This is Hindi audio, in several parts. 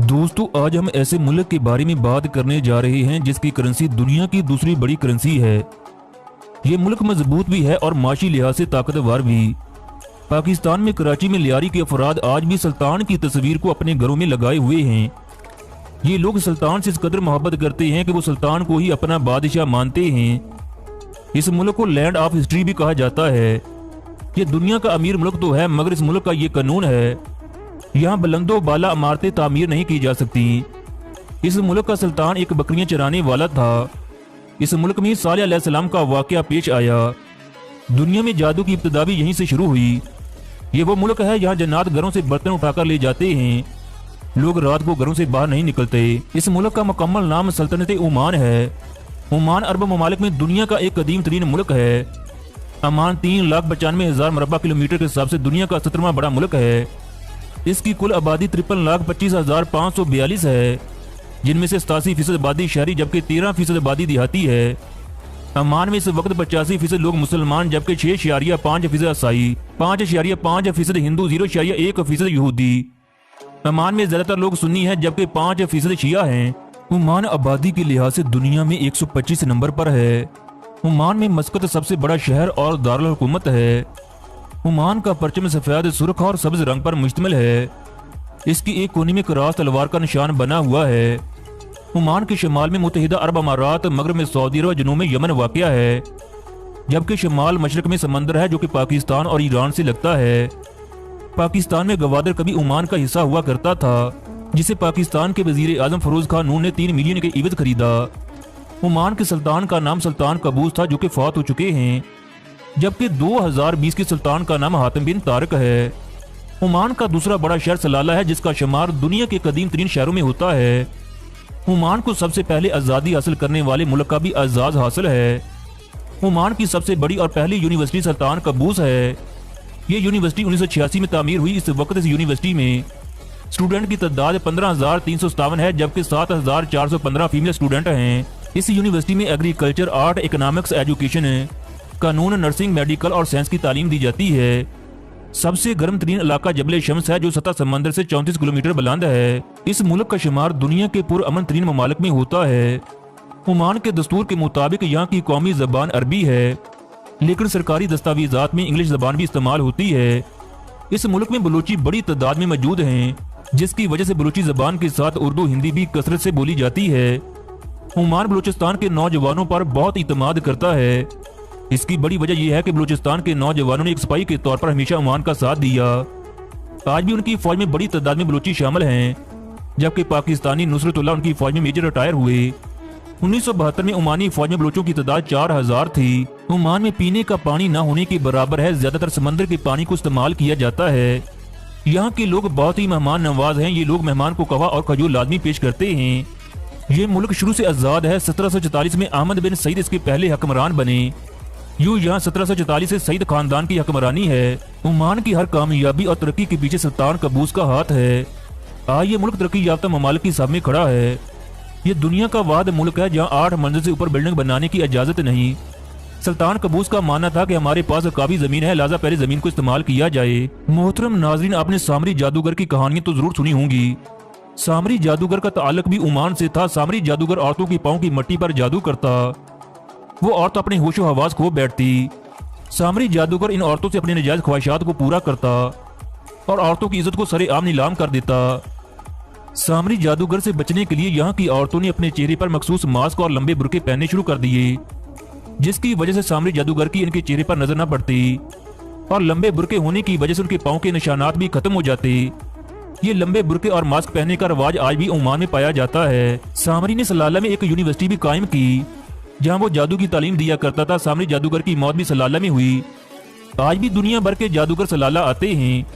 दोस्तों, आज हम ऐसे मुल्क के बारे में बात करने जा रहे हैं जिसकी करेंसी दुनिया की दूसरी बड़ी करेंसी है। ये मुल्क मजबूत भी है और माशी लिहाज से ताकतवर भी। पाकिस्तान में कराची में लियारी के अफराद आज भी सुल्तान की तस्वीर को अपने घरों में लगाए हुए हैं। ये लोग सुल्तान से इस कदर मोहब्बत करते हैं कि वो सुल्तान को ही अपना बादशाह मानते हैं। इस मुल्क को लैंड ऑफ हिस्ट्री भी कहा जाता है। ये दुनिया का अमीर मुल्क तो है, मगर इस मुल्क का ये कानून है, यहाँ बुलंदो बाला इमारतें तामीर नहीं की जा सकती। इस मुल्क का सुल्तान एक बकरियां चराने वाला था। इस मुल्क में सालेह अलैहिस्सलाम का वाकया पेश आया। दुनिया में जादू की इब्तिदा भी यहीं से शुरू हुई। ये वो मुल्क है यहाँ जन्नात घरों से बर्तन उठाकर ले जाते हैं। लोग रात को घरों से बाहर नहीं निकलते। इस मुल्क का मुकम्मल नाम सल्तनत ओमान है। ओमान अरब ममालिक में दुनिया का एक कदीम तरीन मुल्क है। ओमान 3,95,000 मुरब्बा किलोमीटर के हिसाब से दुनिया का 17वां बड़ा मुल्क है। इसकी कुल आबादी 53,25,542 है, जिनमें से 87% आबादी शहरी जबकि 13% आबादी देहाती है। ओमान में इस वक्त 85% लोग मुसलमान जबकि 6.5% ईसाई, 5.5% हिंदू, 0.1% यहूदी। ओमान में ज्यादातर लोग सुन्नी हैं जबकि 5% शिया हैं। ओमान आबादी के लिहाज से दुनिया में 125 नंबर पर है। ओमान में मस्कत सबसे बड़ा शहर और दारुल हुकूमत है। ओमान का परचम सफेद, सुर्ख और सब्ज रंग पर मुश्तमिल है। इसकी एक कोने में क्रॉस तलवार का निशान बना हुआ है। ओमान के शमाल में मुत्तहिदा अरब अमारात, मगरब में सऊदी अरब, जनूब में यमन वाक़या है, जबकि शमाल मशरक में समंदर है जो कि पाकिस्तान और ईरान से लगता है। पाकिस्तान में गवादर कभी ओमान का हिस्सा हुआ करता था, जिसे पाकिस्तान के वजीर आजम फरोज खान नून ने 3 मिलियन के इवज खरीदा। ओमान के सुल्तान का नाम सुल्तान कबूस था जो कि फौत हो चुके हैं, जबकि 2020 के सुल्तान का नाम हातिम बिन तारिक है। ओमान का दूसरा बड़ा शहर सलाला है, जिसका शुमार दुनिया के कदीम तरीन शहरों में होता है। ओमान को सबसे पहले आज़ादी हासिल करने वाले मुल्क का भी एजाज हासिल है। ओमान की सबसे बड़ी और पहली यूनिवर्सिटी सुल्तान कबूस है। ये यूनिवर्सिटी 1986 में तामीर हुई। इस वक्त इस यूनिवर्सिटी में स्टूडेंट की तादाद 15,357 है, जबकि 7,415 फीमेल स्टूडेंट हैं। इस यूनिवर्सिटी में एग्रीकल्चर, आर्ट, इकोनॉमिक्स, एजुकेशन, कानून, नर्सिंग, मेडिकल और साइंस की तालीम दी जाती है। सबसे गर्म तरीन इलाका जबल शम्स है जो सतह समंदर से 34 किलोमीटर बुलंद है। इस मुल्क का शुमार दुनिया के पुरअमन तरीन ममालिक में होता है। ओमान के दस्तूर के मुताबिक यहाँ की कौमी जबान अरबी है, लेकिन सरकारी दस्तावेजात में इंग्लिश जबान भी इस्तेमाल होती है। इस मुल्क में बलूची बड़ी तादाद में मौजूद हैं, जिसकी वजह से बलूची जबान के साथ उर्दू, हिंदी भी कसरत से बोली जाती है। ओमान बलूचिस्तान के नौजवानों पर बहुत इतमाद करता है। इसकी बड़ी वजह यह है कि बलूचिस्तान के नौजवानों ने एक सिपाही के तौर पर हमेशा ओमान का साथ दिया। आज भी उनकी फौज में बड़ी तादाद में बलूची शामिल हैं, जबकि पाकिस्तानी नुसरतुल्लाह उनकी फौज में मेजर रिटायर हुए। 1972 में ओमानी फौज में बलूचों की तादाद 4,000 थी। ओमान में पीने का पानी न होने के बराबर है। ज्यादातर समंदर के पानी को इस्तेमाल किया जाता है। यहाँ के लोग बहुत ही मेहमान नवाज हैं। ये लोग मेहमान को कहवा और खजूर लाजमी पेश करते हैं। ये मुल्क शुरू से आजाद है। 1744 में अहमद बिन सईद इसके पहले हुक्मरान बने। यूं यहाँ 1744 से सईद खानदान की हुक्मरानी है। ओमान की हर कामयाबी और तरक्की के पीछे सुल्तान कबूस का हाथ है। आज ये मुल्क तरक्की याफ्ता ममालिक की सामने खड़ा है। ये दुनिया का वाहिद मुल्क है जहाँ 8 मंजिल से ऊपर बिल्डिंग बनाने की इजाजत नहीं। सुल्तान कबूस का मानना था कि हमारे पास काफी जमीन है, लिहाजा पहले जमीन को इस्तेमाल किया जाए। मोहतरम नाजरीन, आपने सामरी जादूगर की कहानियां तो जरूर सुनी होंगी। सामरी जादूगर का ताल्लुक भी ओमान से था। सामरी जादूगर औरतों की पाँव की मट्टी पर जादू करता। वो औरत अपने होशो हवास खो बैठती। सामरी जादूगर इन औरतों से अपनी नजायज ख्वाहिशात को पूरा करता और औरतों की इज्जत को सरेआम नीलाम कर देता। सामरी जादूगर से बचने के लिए यहाँ की औरतों ने अपने चेहरे पर मखसूस मास्क और लंबे बुरके पहनने शुरू कर दिए, जिसकी वजह से सामरी जादूगर की इनके चेहरे पर नजर न पड़ती और लंबे बुरके होने की वजह से उनके पाँव के निशानात भी खत्म हो जाते। ये लंबे बुरके और मास्क पहनने का रवाज आज भी ओमान में पाया जाता है। सामरी ने सलाला में एक यूनिवर्सिटी भी कायम की, जहाँ वो जादू की तालीम दिया करता था। सामरी जादूगर की मौत भी सलाला में हुई। आज भी दुनिया भर के जादूगर सलाला आते हैं।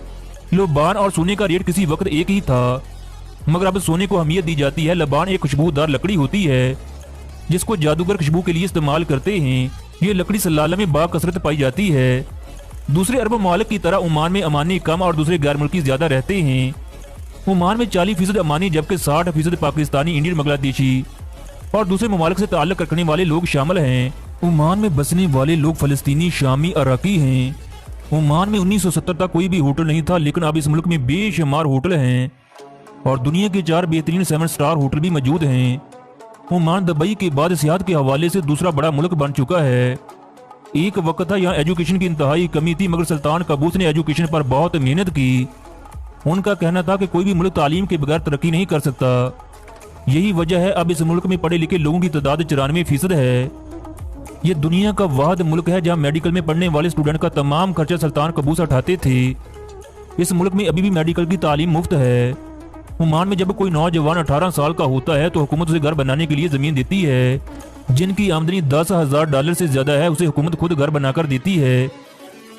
लबान और सोने का रेट किसी वक्त एक ही था, मगर अब सोने को अहमियत दी जाती है। लबान एक खुशबूदार लकड़ी होती है जिसको जादूगर खुशबू के लिए इस्तेमाल करते हैं। ये लकड़ी सलाला में बाकसरत पाई जाती है। दूसरे अरब ममालिक की तरह ओमान में अमानी कम और दूसरे गैर मुल्की ज्यादा रहते हैं। ओमान में 40% अमानी जबकि 60% पाकिस्तानी, इंडियन, बांग्लादेशी और दूसरे ममालिक से ताल्लुक रखने वाले लोग शामिल हैं। ओमान में बसने वाले लोग फलस्तीनी, शामी, अराकी हैं। ओमान में 1970 तक कोई भी होटल नहीं था, लेकिन अब इस मुल्क में बेशुमार होटल हैं। और दुनिया के 4 बेहतरीन 7 स्टार होटल भी मौजूद हैं। ओमान दुबई के बाद सियाहत के हवाले से दूसरा बड़ा मुल्क बन चुका है। एक वक्त था यहाँ एजुकेशन की इंतहाई कमी थी, मगर सुल्तान कबूस ने एजुकेशन पर बहुत मेहनत की। उनका कहना था कि कोई भी मुल्क तालीम के बगैर तरक्की नहीं कर सकता। यही वजह है अब इस मुल्क में पढ़े लिखे लोगों की तादाद 94% है। ये दुनिया का वाहिद मुल्क है जहाँ मेडिकल में पढ़ने वाले स्टूडेंट का तमाम खर्चा सुल्तान कबूस उठाते थे। इस मुल्क में अभी भी मेडिकल की तालीम मुफ्त है। ओमान में जब कोई नौजवान 18 साल का होता है तो हुकूमत उसे घर बनाने के लिए ज़मीन देती है। जिनकी आमदनी $10,000 से ज़्यादा है उसे हुकूमत खुद घर बनाकर देती है।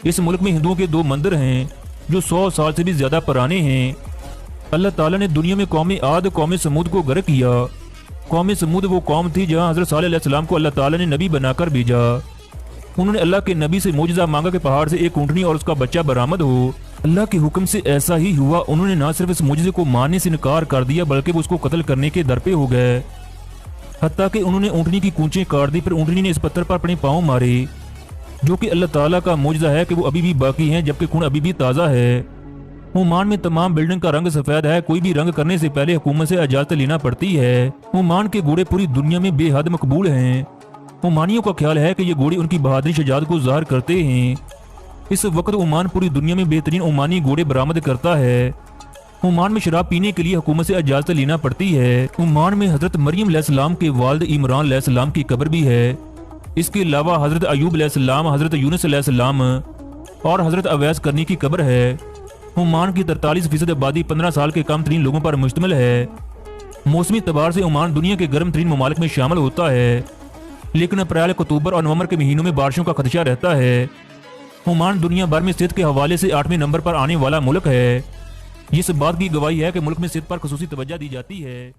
इस मुल्क में हिंदुओं के 2 मंदिर हैं जो 100 साल से भी ज़्यादा पुराने हैं। अल्लाह ताला ने दुनिया में कौम आद कौम समूद को गर्क किया। कौम समूद वो कौम थी जहाँ हज़रत सालेह अलैहिस्सलाम को अल्लाह ताला ने नबी बनाकर भेजा। उन्होंने अल्लाह के नबी से मोजज़ा मांगा कि पहाड़ से एक ऊँटनी और उसका बच्चा बरामद हो। अल्लाह के हुक्म से ऐसा ही हुआ। उन्होंने न सिर्फ इस मोजज़े को मानने से इनकार कर दिया बल्कि वो उसको कत्ल करने के दर पे हो गए। हत्ता कि उन्होंने ऊँटनी की कूंचें काट दी, फिर ऊँटनी ने इस पत्थर पर अपने पाँव मारे, जो कि अल्लाह ताला का मोजज़ा है कि वो अभी भी बाकी हैं जबकि खून अभी भी ताज़ा है। ओमान में तमाम बिल्डिंग का रंग सफ़ेद है। कोई भी रंग करने से पहले हुकूमत से इजाज़त लेना पड़ती है। ओमान के घोड़े पूरी दुनिया में बेहद मकबूल हैं। ओमानियों का ख्याल है कि ये घोड़े उनकी बहादुरी शजाअत को ज़ाहिर करते हैं। इस वक्त ओमान पूरी दुनिया में बेहतरीन ओमानी घोड़े बरामद करता है। ओमान में शराब पीने के लिए हुकूमत से इजाज़त लेना पड़ती है। ओमान में हज़रत मरियम अलैहिस्सलाम के वालिद इमरान अलैहिस्सलाम की कब्र भी है। इसके अलावा हज़रत अयूब अलैहिस्सलाम, हज़रत यूनुस अलैहिस्सलाम और हज़रत अवैस करनी की कब्र है। ओमान की 43% आबादी 15 साल के कम तरीन लोगों पर मुश्तमिल है। मौसमी तबार से ओमान दुनिया के गर्म तरीन ममालिक में शामिल होता है, लेकिन अप्रैल, अक्टूबर और नवंबर के महीनों में बारिशों का खदशा रहता है। ओमान दुनिया भर में सेहत के हवाले से 8वें नंबर पर आने वाला मुल्क है। इस बात की गवाही है कि मुल्क में सेहत पर खुसूसी तवज्जो दी जाती है।